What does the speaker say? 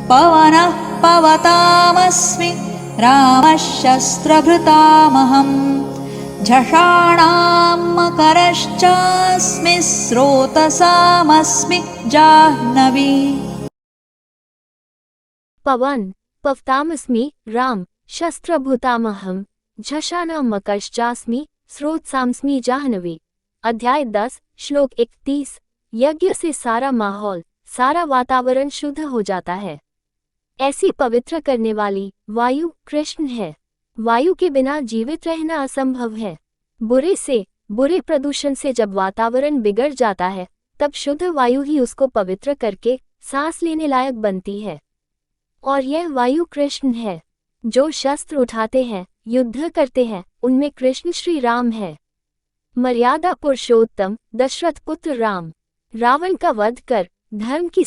पवनः पवतामस्मि रामः शस्त्रभृतामहम् झषाणां मकरश्चास्मि स्रोतसामस्मि जाह्नवी। पवन पवतामस्मि राम शस्त्रभूतामहं झषाणां मकरश्चास्मि स्रोतसामस्मि जाह्नवी। अध्याय 10 श्लोक 31। यज्ञ से सारा माहौल सारा वातावरण शुद्ध हो जाता है। ऐसी पवित्र करने वाली वायु कृष्ण है। वायु के बिना जीवित रहना असंभव है। बुरे प्रदूषण से जब वातावरण बिगड़ जाता है तब शुद्ध वायु ही उसको पवित्र करके सांस लेने लायक बनती है। और यह वायु कृष्ण है। जो शस्त्र उठाते हैं युद्ध करते हैं उनमें कृष्ण श्री राम है। मर्यादा पुरुषोत्तम दशरथ पुत्र राम रावण का वध कर धर्म की